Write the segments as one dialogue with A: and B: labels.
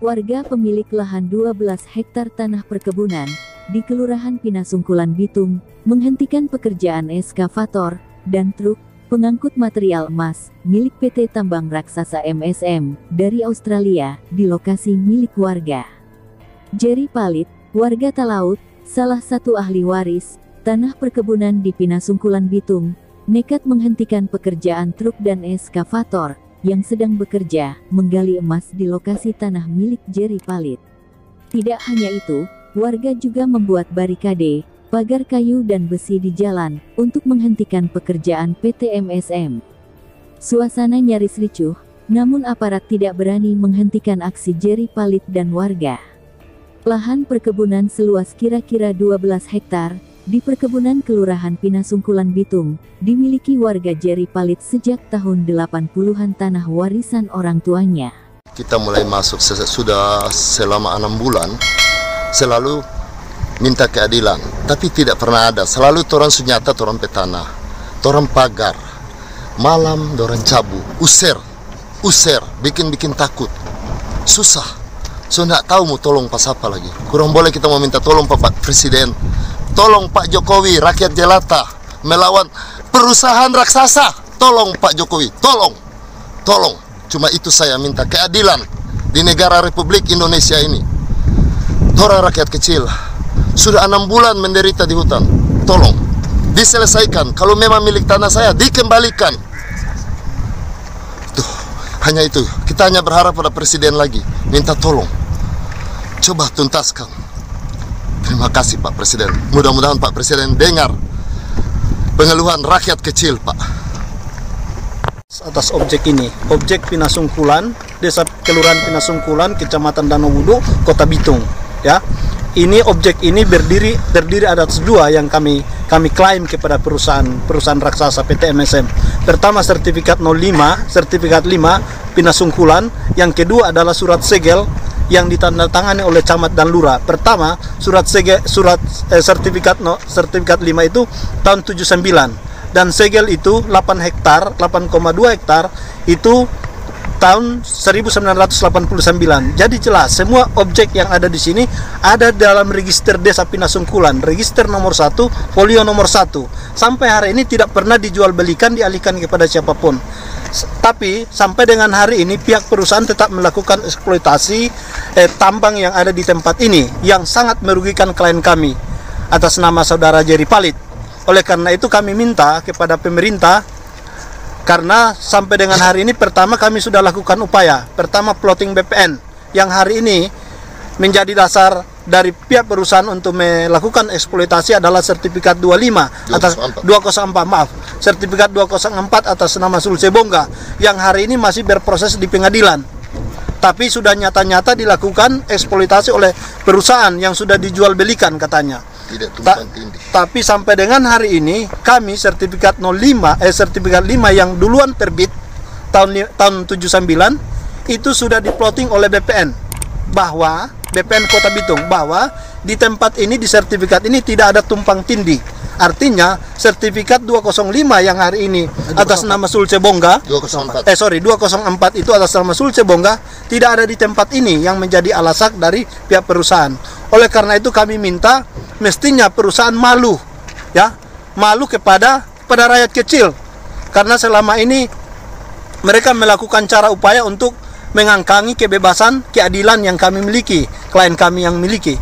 A: Warga pemilik lahan 12 hektar tanah perkebunan di Kelurahan Pinasungkulan Bitung menghentikan pekerjaan eskavator dan truk pengangkut material emas milik PT Tambang Raksasa MSM dari Australia di lokasi milik warga. Jerry Palit, warga Talaut, salah satu ahli waris tanah perkebunan di Pinasungkulan Bitung, nekat menghentikan pekerjaan truk dan eskavator yang sedang bekerja menggali emas di lokasi tanah milik Jerry Palit. Tidak hanya itu, warga juga membuat barikade, pagar kayu dan besi di jalan untuk menghentikan pekerjaan PT MSM. Suasana nyaris ricuh, namun aparat tidak berani menghentikan aksi Jerry Palit dan warga. Lahan perkebunan seluas kira-kira 12 hektar di perkebunan Kelurahan Pinasungkulan Bitung dimiliki warga Jerry Palit sejak tahun 80-an, tanah warisan orang tuanya.
B: Kita mulai masuk sudah selama 6 bulan, selalu minta keadilan, tapi tidak pernah ada. Selalu torang sunyata, torang petana, torang pagar, malam dorang cabu, usir, bikin takut, susah. So nggak tahu mau tolong pas apa lagi. Kurang boleh kita mau minta tolong Pak Presiden, tolong Pak Jokowi, rakyat jelata melawan perusahaan raksasa. Tolong Pak Jokowi, tolong. Cuma itu saya minta keadilan di negara Republik Indonesia ini. Torang rakyat kecil sudah 6 bulan menderita di hutan. Tolong diselesaikan. Kalau memang milik tanah saya, dikembalikan. Tuh, hanya itu. Kita hanya berharap pada Presiden lagi, minta tolong. Coba tuntaskan. Terima kasih Pak Presiden. Mudah-mudahan Pak Presiden dengar pengeluhan rakyat kecil, Pak.
C: Atas objek ini, objek Pinasungkulan, Desa Kelurahan Pinasungkulan, Kecamatan Danau Wudu, Kota Bitung. Ya, ini objek ini terdiri atas dua yang kami klaim kepada perusahaan raksasa PT MSM. Pertama sertifikat 05, sertifikat 5 Pinasungkulan. Yang kedua adalah surat segel yang ditandatangani oleh camat dan lurah. Pertama, sertifikat 5 itu tahun 79 dan segel itu 8,2 hektar itu tahun 1989. Jadi jelas semua objek yang ada di sini ada dalam register Desa Pinasungkulan, register nomor 1, folio nomor 1. Sampai hari ini tidak pernah dijual belikan, dialihkan kepada siapapun. Tapi sampai dengan hari ini pihak perusahaan tetap melakukan eksploitasi tambang yang ada di tempat ini yang sangat merugikan klien kami atas nama saudara Jerry Palit. Oleh karena itu kami minta kepada pemerintah, karena sampai dengan hari ini pertama kami sudah lakukan upaya. Pertama plotting BPN yang hari ini menjadi dasar dari pihak perusahaan untuk melakukan eksploitasi adalah sertifikat 204 sertifikat 204 atas nama Sulse Bongga yang hari ini masih berproses di pengadilan. Tapi sudah nyata-nyata dilakukan eksploitasi oleh perusahaan yang sudah dijual belikan katanya. Tapi sampai dengan hari ini kami sertifikat 5 yang duluan terbit tahun 79 itu sudah diplotting oleh BPN bahwa BPN Kota Bitung bahwa di tempat ini, di sertifikat ini tidak ada tumpang tindih. Artinya sertifikat 205 yang hari ini atas nama Sulse Bongga 204 itu atas nama Sulse Bongga tidak ada di tempat ini yang menjadi alasan dari pihak perusahaan. Oleh karena itu kami minta mestinya perusahaan malu kepada rakyat kecil, karena selama ini mereka melakukan cara upaya untuk mengangkangi kebebasan, keadilan yang kami miliki, klien kami yang miliki.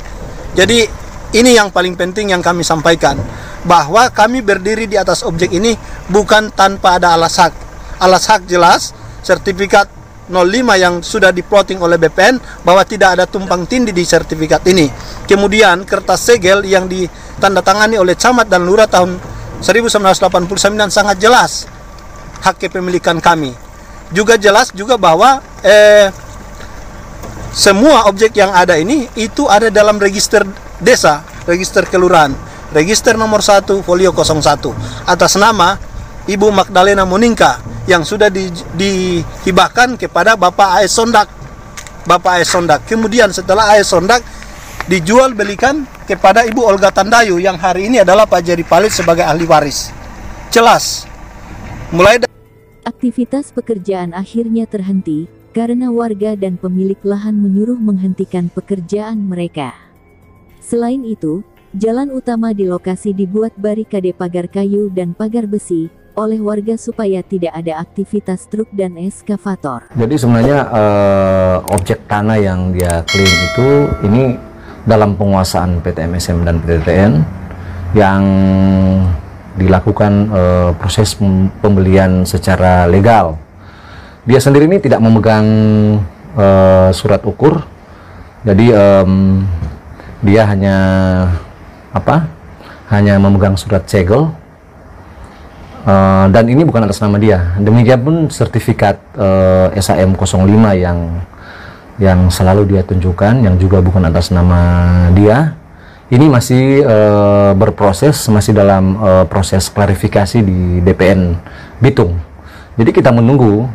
C: Jadi ini yang paling penting yang kami sampaikan, bahwa kami berdiri di atas objek ini bukan tanpa ada alas hak. Alas hak jelas, sertifikat 05 yang sudah diplotting oleh BPN bahwa tidak ada tumpang tindih di sertifikat ini. Kemudian kertas segel yang ditandatangani oleh camat dan lurah tahun 1989 sangat jelas hak kepemilikan kami. Juga jelas juga bahwa semua objek yang ada ini itu ada dalam register desa, register kelurahan, register nomor 1, folio 01 atas nama Ibu Magdalena Moningka yang sudah dihibahkan kepada Bapak AS Sondak. Kemudian setelah AS Sondak dijual belikan kepada Ibu Olga Tandayu yang hari ini adalah Pak Jerry Palit sebagai ahli waris. Jelas mulai
A: aktivitas pekerjaan akhirnya terhenti karena warga dan pemilik lahan menyuruh menghentikan pekerjaan mereka. Selain itu, jalan utama di lokasi dibuat barikade pagar kayu dan pagar besi oleh warga supaya tidak ada aktivitas truk dan eskavator.
D: Jadi sebenarnya objek tanah yang dia klaim itu ini dalam penguasaan PT MSM dan PTTN yang dilakukan proses pembelian secara legal. Dia sendiri ini tidak memegang surat ukur, jadi dia hanya memegang surat segel, dan ini bukan atas nama dia. Demikian pun sertifikat SAM 05 yang selalu dia tunjukkan, yang juga bukan atas nama dia. Ini masih berproses, masih dalam proses klarifikasi di DPN Bitung. Jadi kita menunggu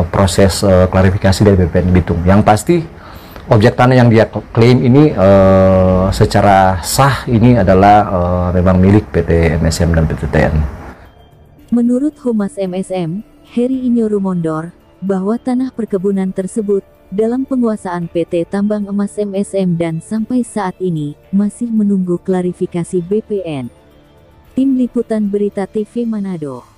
D: proses klarifikasi dari BPN Bitung. Yang pasti objek tanah yang dia klaim ini secara sah ini adalah memang milik PT MSM dan PTTN.
A: Menurut Humas MSM, Heri Inyoru Mondor, bahwa tanah perkebunan tersebut dalam penguasaan PT Tambang Emas MSM dan sampai saat ini masih menunggu klarifikasi BPN. Tim Liputan Berita TV Manado.